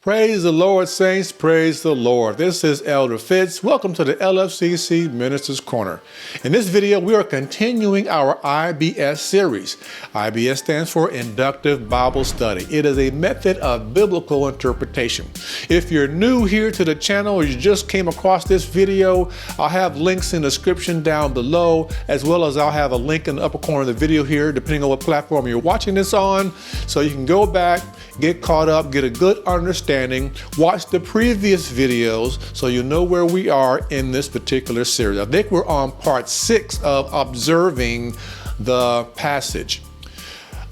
Praise the Lord, saints. Praise the Lord. This is Elder Fitz. Welcome to the LFCC Ministers Corner. In this video, we are continuing our IBS series. IBS stands for Inductive Bible Study. It is a method of biblical interpretation. If you're new here to the channel or you just came across this video, I'll have links in the description down below, as well as I'll have a link in the upper corner of the video here, depending on what platform you're watching this on. So you can go back, get caught up, get a good understanding, watch the previous videos so you know where we are in this particular series. I think we're on part 6 of observing the passage.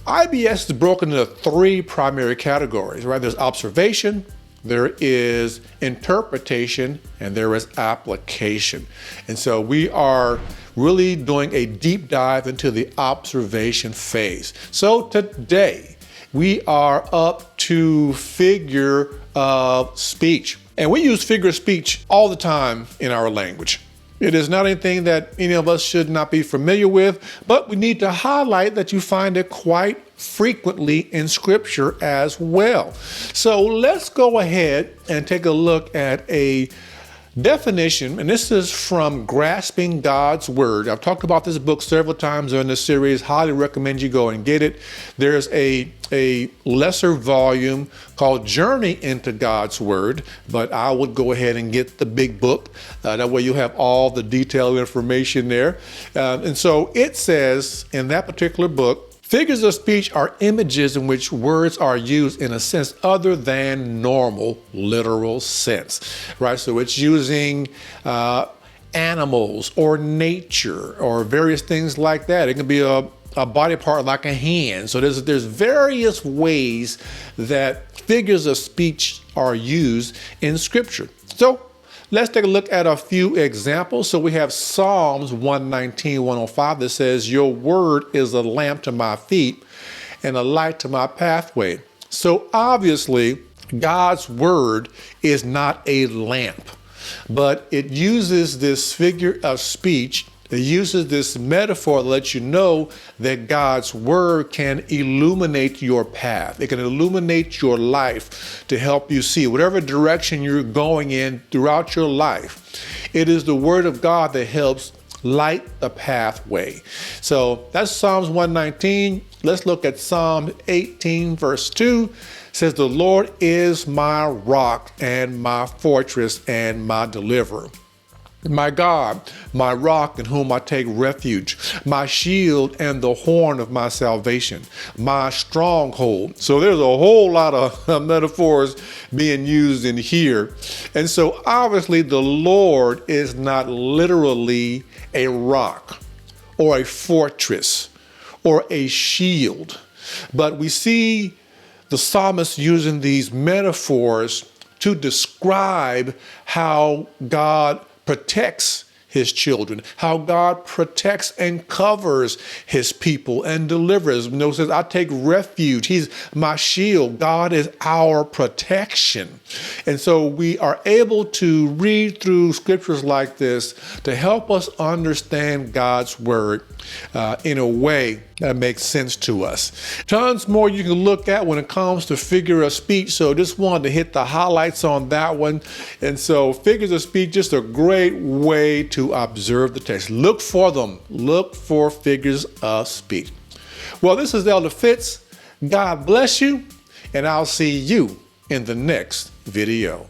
IBS is broken into 3 primary categories, right? There's observation, there is interpretation, and there is application. And so we are really doing a deep dive into the observation phase. So today, we are up to figure of speech. And we use figure of speech all the time in our language. It is not anything that any of us should not be familiar with, but we need to highlight that you find it quite frequently in Scripture as well. So let's go ahead and take a look at a definition, and this is from Grasping God's Word. I've talked about this book several times in this series. Highly recommend you go and get it. There's a lesser volume called Journey into God's Word, but I would go ahead and get the big book. That way you have all the detailed information there. And so it says in that particular book, figures of speech are images in which words are used in a sense other than normal literal sense, right? So it's using animals or nature or various things like that. It can be a body part like a hand. So there's various ways that figures of speech are used in Scripture. So let's take a look at a few examples. So we have Psalms 119, 105 that says, "Your word is a lamp to my feet and a light to my pathway." So obviously, God's word is not a lamp, but it uses this figure of speech. It uses this metaphor to let you know that God's word can illuminate your path. It can illuminate your life to help you see whatever direction you're going in throughout your life. It is the word of God that helps light the pathway. So that's Psalms 119. Let's look at Psalm 18, verse 2. It says, "The Lord is my rock and my fortress and my deliverer. My God, my rock in whom I take refuge, my shield and the horn of my salvation, my stronghold." So there's a whole lot of metaphors being used in here. And so obviously the Lord is not literally a rock or a fortress or a shield, but we see the psalmist using these metaphors to describe how God protects his children, how God protects and covers his people and delivers. You know, it says, "I take refuge." He's my shield. God is our protection. And so we are able to read through scriptures like this to help us understand God's word in a way that makes sense to us. Tons more you can look at when it comes to figure of speech. So just wanted to hit the highlights on that one. And so figures of speech, just a great way to observe the text. Look for them. Look for figures of speech. Well, this is Elder Fitz. God bless you, and I'll see you in the next video.